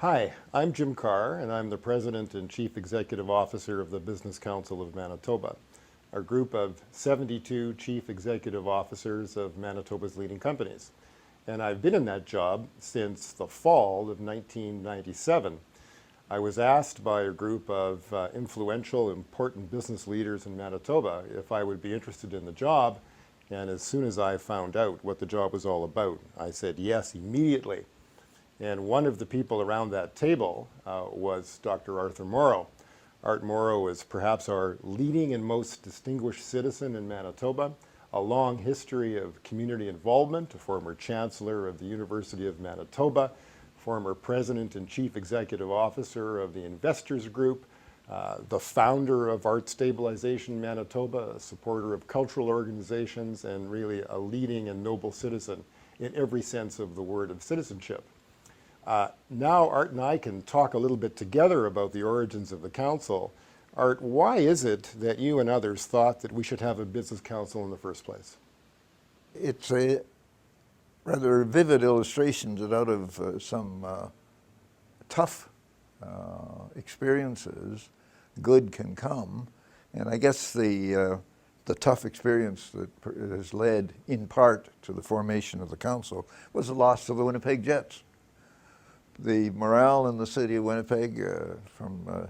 Hi, I'm Jim Carr, and I'm the President and Chief Executive Officer of the Business Council of Manitoba, a group of 72 Chief Executive Officers of Manitoba's leading companies. And I've been in that job since the fall of 1997. I was asked by a group of influential, important business leaders in Manitoba if I would be interested in the job, and as soon as I found out what the job was all about, I said yes immediately. And one of the people around that table was Dr. Arthur Mauro. Art Mauro is perhaps our leading and most distinguished citizen in Manitoba, a long history of community involvement, a former chancellor of the University of Manitoba, former president and chief executive officer of the Investors Group, the founder of Art Stabilization Manitoba, a supporter of cultural organizations, and really a leading and noble citizen in every sense of the word of citizenship. Now Art and I can talk a little bit together about the origins of the council. Art, why is it that you and others thought that we should have a business council in the first place? It's a rather vivid illustration that out of some tough experiences, good can come. And I guess the tough experience that has led in part to the formation of the council was the loss of the Winnipeg Jets. The morale in the city of Winnipeg, from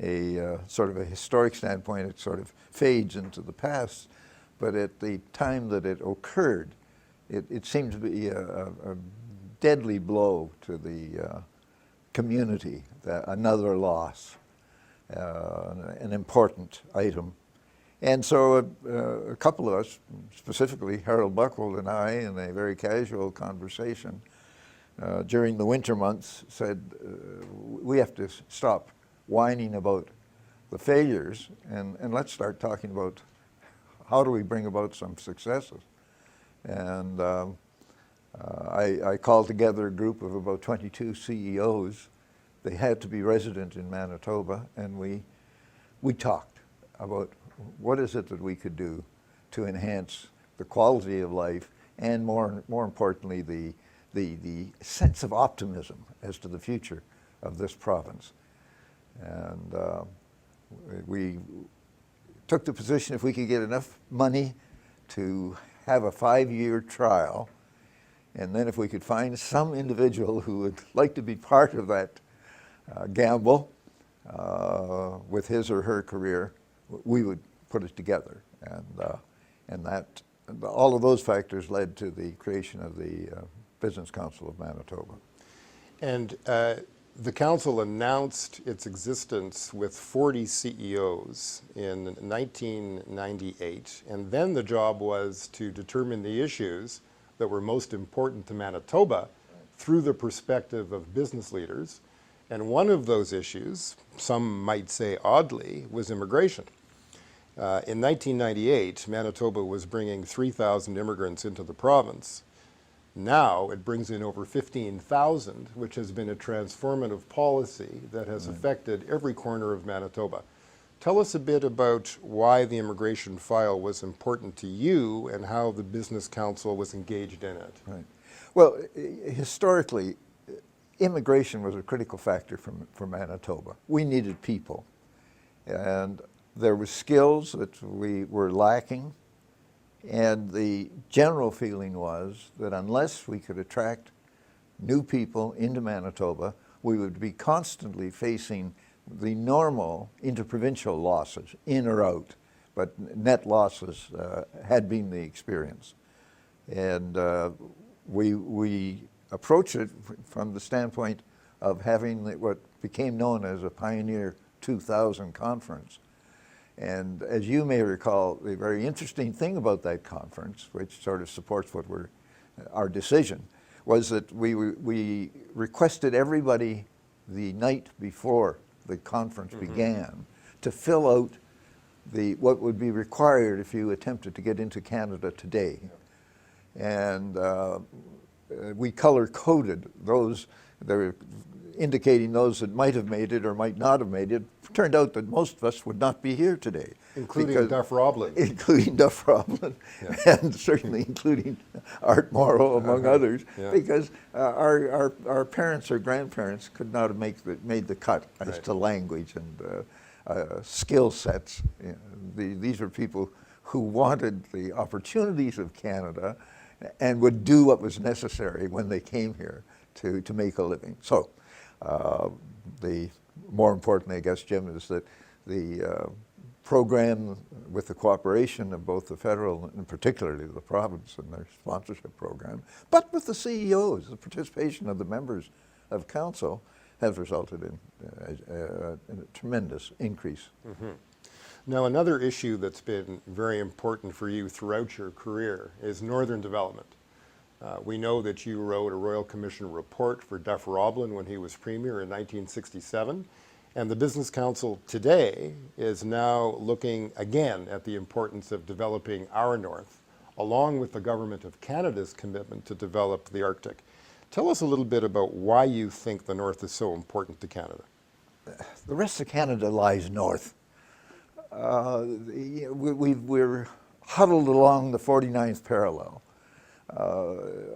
a sort of a historic standpoint, it sort of fades into the past. But at the time that it occurred, it seemed to be a deadly blow to the community, another loss, an important item. And so a couple of us, specifically Harold Buckhold and I, in a very casual conversation, during the winter months said, we have to stop whining about the failures and let's start talking about how do we bring about some successes. And I called together a group of about 22 CEOs. They had to be resident in Manitoba, and we talked about what is it that we could do to enhance the quality of life and more importantly the sense of optimism as to the future of this province. And we took the position if we could get enough money to have a 5-year trial, and then if we could find some individual who would like to be part of that gamble with his or her career, we would put it together. And that all of those factors led to the creation of the Business Council of Manitoba. And the council announced its existence with 40 CEOs in 1998, and then the job was to determine the issues that were most important to Manitoba through the perspective of business leaders. And one of those issues, some might say oddly, was immigration. In 1998, Manitoba was bringing 3,000 immigrants into the province. Now it brings in over 15,000, which has been a transformative policy that has affected every corner of Manitoba. Tell us a bit about why the immigration file was important to you and how the Business Council was engaged in it. Right. Well, historically, immigration was a critical factor for Manitoba. We needed people, and there were skills that we were lacking. And the general feeling was that unless we could attract new people into Manitoba, we would be constantly facing the normal interprovincial losses, in or out, but net losses had been the experience. And we approached it from the standpoint of having what became known as a Pioneer 2000 conference. And as you may recall, the very interesting thing about that conference, which sort of supports what our decision, was that we requested everybody the night before the conference began to fill out what would be required if you attempted to get into Canada today. And we color-coded those, indicating those that might have made it or might not have made it, turned out that most of us would not be here today. Including because- Duff Roblin. Including Duff Roblin, Yeah. and certainly including Art Mauro, among others, Yeah. because our parents or grandparents could not have made the cut as Right. to language and skill sets. You know, these are people who wanted the opportunities of Canada and would do what was necessary when they came here to make a living. So the more importantly, I guess, Jim, is that the program, with the cooperation of both the federal and particularly the province and their sponsorship program, but with the CEOs, the participation of the members of council, has resulted in a tremendous increase. Mm-hmm. Now, another issue that's been very important for you throughout your career is northern development. We know that you wrote a Royal Commission report for Duff Roblin when he was Premier in 1967, and the Business Council today is now looking again at the importance of developing our north, along with the Government of Canada's commitment to develop the Arctic. Tell us a little bit about why you think the north is so important to Canada. The rest of Canada lies north. We're huddled along the 49th parallel.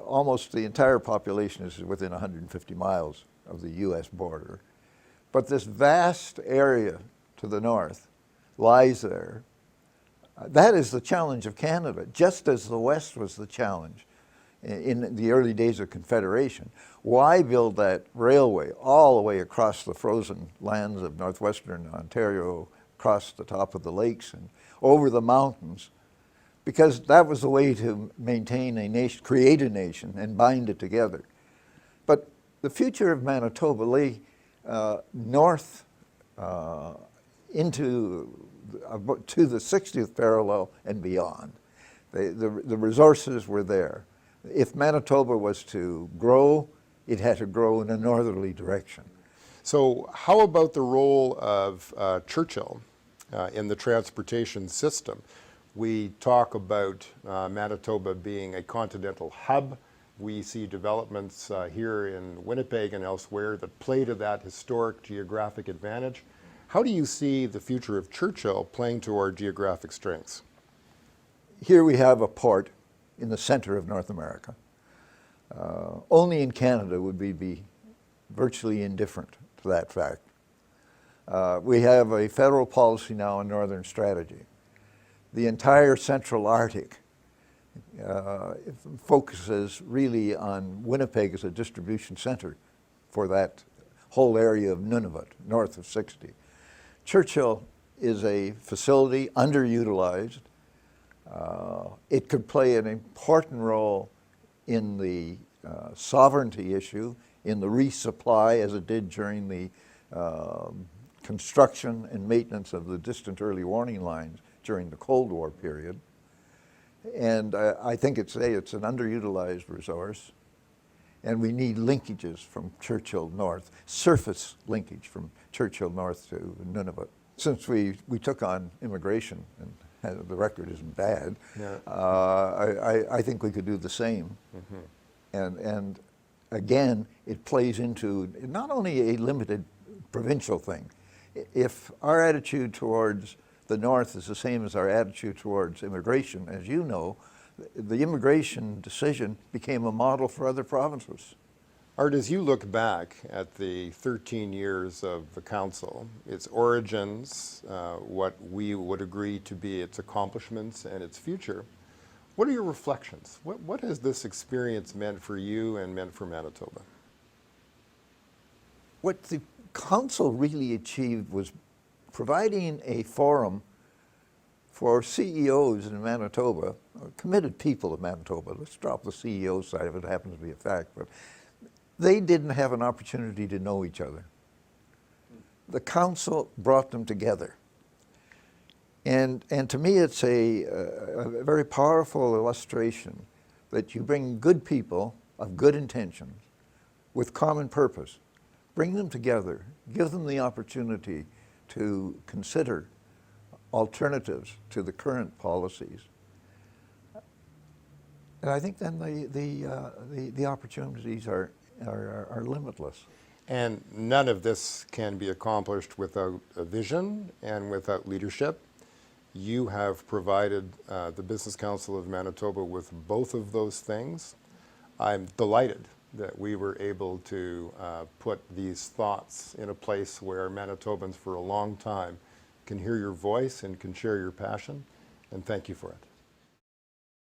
Almost the entire population is within 150 miles of the U.S. border. But this vast area to the north lies there. That is the challenge of Canada, just as the West was the challenge in the early days of Confederation. Why build that railway all the way across the frozen lands of northwestern Ontario, across the top of the lakes and over the mountains? Because that was the way to maintain a nation, create a nation, and bind it together. But the future of Manitoba lay north to the 60th parallel and beyond. The resources were there. If Manitoba was to grow, it had to grow in a northerly direction. So how about the role of Churchill in the transportation system? We talk about Manitoba being a continental hub. We see developments here in Winnipeg and elsewhere that play to that historic geographic advantage. How do you see the future of Churchill playing to our geographic strengths? Here we have a port in the center of North America. Only in Canada would we be virtually indifferent to that fact. We have a federal policy now on northern strategy. The entire Central Arctic focuses really on Winnipeg as a distribution center for that whole area of Nunavut, north of 60. Churchill is a facility underutilized. It could play an important role in the sovereignty issue, in the resupply, as it did during the construction and maintenance of the distant early warning lines during the Cold War period. And I think it's an underutilized resource, and we need linkages from Churchill north, surface linkage from Churchill north to Nunavut. Since we took on immigration, and the record isn't bad, Yeah. I think we could do the same. Mm-hmm. And again, it plays into not only a limited provincial thing. If our attitude towards the North is the same as our attitude towards immigration, as you know, the immigration decision became a model for other provinces. Art, as you look back at the 13 years of the Council, its origins, what we would agree to be its accomplishments and its future, what are your reflections? What has this experience meant for you and meant for Manitoba? What the Council really achieved was providing a forum for CEOs in Manitoba, committed people of Manitoba. Let's drop the CEO side of it, happens to be a fact, but they didn't have an opportunity to know each other. The Council brought them together. And to me, it's a very powerful illustration that you bring good people of good intentions with common purpose, bring them together, give them the opportunity to consider alternatives to the current policies. And I think then the opportunities are limitless. And none of this can be accomplished without a vision and without leadership. You have provided the Business Council of Manitoba with both of those things. I'm delighted that we were able to put these thoughts in a place where Manitobans for a long time can hear your voice and can share your passion, and thank you for it.